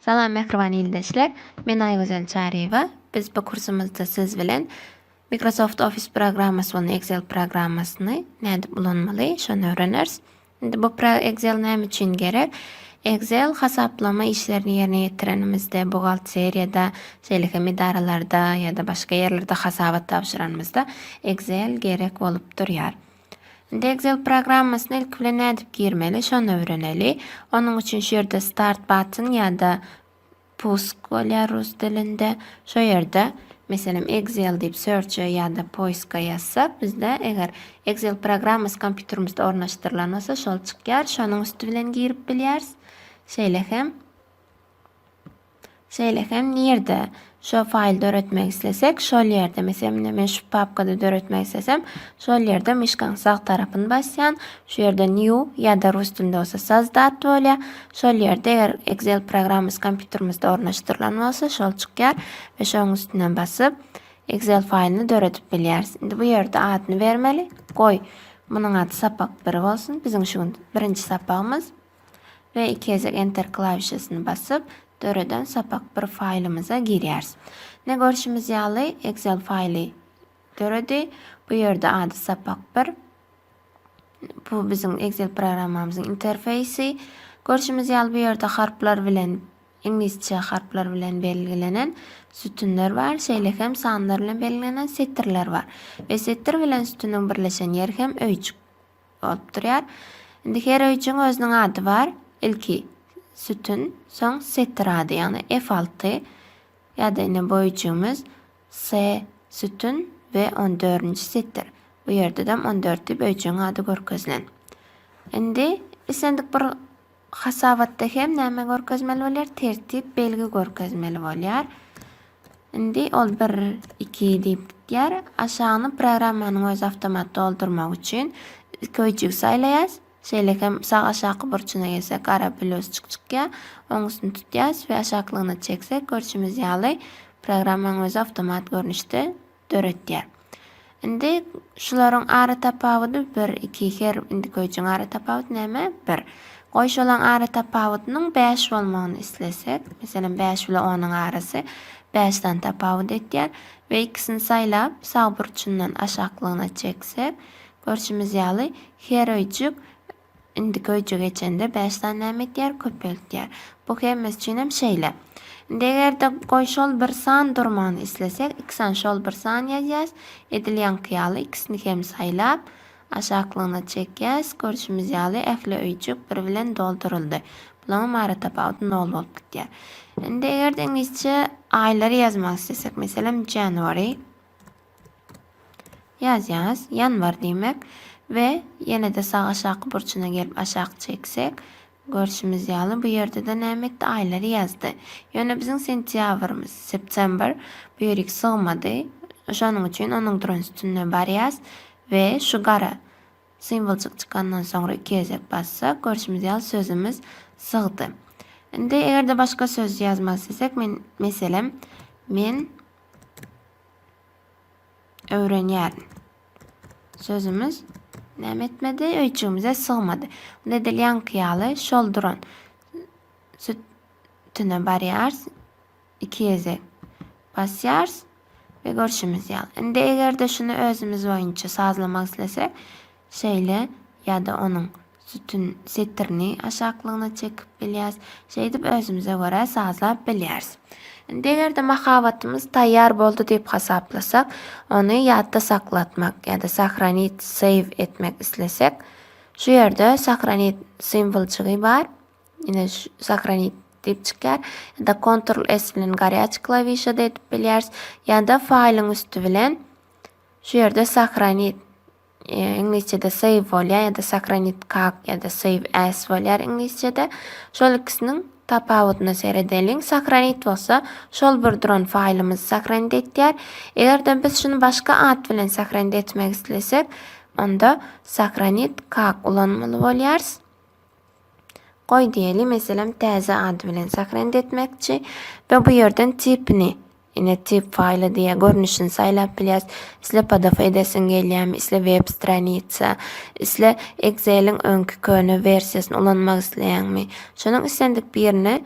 Salam mehriban ildeşler. Men Aygözel Çariýewa. Biz bu kursumuzda siz bilen Microsoft Office programmasy bolan Excel programmasyny näde ulanmaly, şonu öwreneriz. Indi bu Excel näme üçin gerek? Excel hasaplama işlerini ýerine ýetirenimizde, buhalteriýada, şeýlehem idaralarda ýa-da başga ýerlerde hasabat tapşyranymyzda Excel gerek bolup durýar. Indi Excel programmasyny ilk bilen nädip girmeli, şonu öwreneli. Onuň üçin şu ýerde start button ýa-da pusk bolýar rus dilinde. Şo ýerde meselem Excel diýip search ýa-da poiska ýazsak, bizde eger Excel programmasy kompýuterimizde ornaşdyrylan bolsa, şol çykýar. Şonuň üstü bilen girip bilýäris. Şeýlehem nirde şo faýldy öretmek islesek, şol ýerde meselem men şu papkada öretmek islesem, şol ýerde myşkan sag tarapyny basýan, şu ýerde new ýa-da rus dilinde bolsa sazdat bolýar. Şol ýerde eger Excel programmasy kompýuterimizde ornaşdyrylan bolsa, şol çykýar we şoň üstüne basyp Excel faýlyny döretip bilýäris. Indi bu ýerde adyny bermeli. Goý. Munyň ady sapak 1 bolsun. Biziň şu birinji sapagymys. Ve iki kezek enter klavişesini basıp döreden sapak bir faylımıza gireriz. Ne görüşümüz ýaly Excel fayly döredi. Bu yerde adı sapak bir. Bu bizim Excel programmamızın interfeysi. Görüşümüz ýaly bu yerde harplar bilen, İngilizce harplar bilen belgilenen sütünler var. Şeýlehem sanlar bilen belgilenen setirler var. Ve setir bilen sütünün birleşen yer hem öýçük bolup durýar. Indi her öýçüň özüniň ady var. İlki sütün, son setir adı, yani F6 ya da yine boyucumuz S sütün ve 14. setir. Bu yerde de 14 diýip öýçüň ady görkezlen. Indi isendik bir hasabatda hem näme görkezmeli bolýar? Tertip belgi görkezmeli bolýar. Indi ol 1 2 diýip ýar. Aşağıny programmanyň öz awtomat doldurmak üçin köýjük saýlaýas. Şeýlehem sağ aşağı burçuna gelsek ara plus çykçykka oňusyny tutýas we aşaklygyna çeksek görüşimiz ýaly programmanyň öz awtomat görnüşde döretýär. Indi şularyň ara tapawydy 1 2 her indi köýjüň ara tapawydy näme? 1. Goýş olan ara tapawydynyň 5 bolmagyny islesek, meselem 5 bilen 10'nyň arasy 5-den tapawyd etýär we ikisini saýlap sağ burçundan aşaklygyna çeksek görüşimiz ýaly her öýçük indi köýjü geçende 5'den näme etýär? Köpeltýär. Bu hemmes üçin hem şeýle. Indi egerde goýşol bir san durmagyny islesek, ikisiň şol bir san ýazýas, edilýän kıýaly ikisini hem saýlap aşaklygyna çekýäs, görüşimiz ýaly ähli öýçük bir bilen dolduruldy. Bulan mara tapawdy 0 bolup gitýär. Indi egerde İngilizce aýlary ýazmak islesek, meselem January ýazýas, ýanvar diýmek. Ve yine de sağ aşağı burçuna gelip aşağı çeksek görüşümüz ýaly bu yerde de näme etdi? Aýlary ýazdy. Ýöne bizim sentýabrymyz, september bu ýerik sığmady. Şonuň üçin onuň duran üstüne barýas ve şu gara simbolçyk çykandan soňra iki kezek bassak görüşümüz ýaly sözümüz sığdy. Indi egerde başga söz ýazmak isesek men öwrenýärin. Sözümüz näme etmedi? Öýçümize sığmady. Unda edilýän kıýaly şol duran sütüne barýars, iki kezek basýars ve görüşimiz ýaly. Indi egerde şunu özümüz boýunça sazlamak islesek, şeýle ýa-da onuň sütün setirini aşaklygyna çekip bilýäs. Şeýdip özümüze görä sazlap bilýäris. Indi egerde mahabatymız taýýar boldy diýip hasaplasak, onu ýatda saklatmak ýa-da sahranit, save etmek islesek, şu ýerde sahranit simbolçygy bar. Ýene sahranit diýip çykýar. Ýa-da Ctrl S bilen garýaç klavişede edip bilýäris. Ýa-da faýlyň üstü bilen şu ýerde sahranit İngilizce'de save bolýar ýa-da sahranit kak ýa-da save as bolýar İngilizce'de. Şol ikisiniň tapawydyna seredeliň. Sahranit bolsa şol bir duran faýlymyzy sahranit etýär. Egerde biz şunu başga ad bilen sahranit etmek islesek, onda sahranit kak ulanmaly bolýarys. Goý diýeli, meselem täze ad bilen sahranit etmekçi ve bu ýerden tipini ine tip faýly diye görnüşini saýlap bilýäs. Isle PDF edesin gelýärmi, isle web stranitsa, isle Excel'in öňkü köne versiýasyny ulanmak isleýärmi. Şonuň istendik birini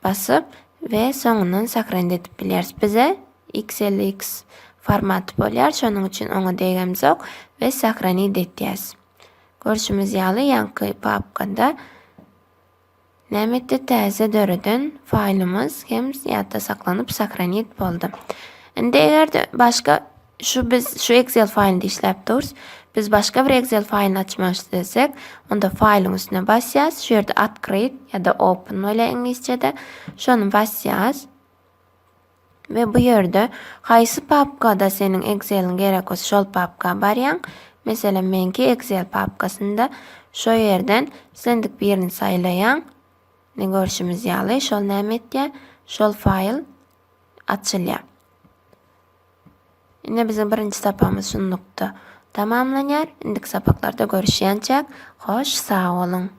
basyp ve soňundan sakrandy edip bilýäris. Bize XLX formaty bolýar. Şonuň üçin oňa degemiz yok ve sakrany edýäs. Görüşimiz ýaly ýanky papkada nämetde täze döreden faýlymyz hem ýatda saklanyp sakrany edip boldy. Indi egerde başga biz şu Excel faýlynda işläp durys, biz başga bir Excel faýlyny açmak istesek, onda faýlyň üstüne basýas, şu ýerde открыть ýa-da open bolýar inglizçede. Şonu basýas. Ve bu yerde haýsy papkada senin Excel'in gerek bolsa şol papka barýan. Mesela menki Excel papkasında şo yerden sendik birini saýlaýan. Ne görüşimiz ýaly şol nämetde şol faýl açylýar. Indi bizim birinci sapamız şunlukda tamamlanýar. Indik sapaklarda görüşýänçä hoş sağ olun.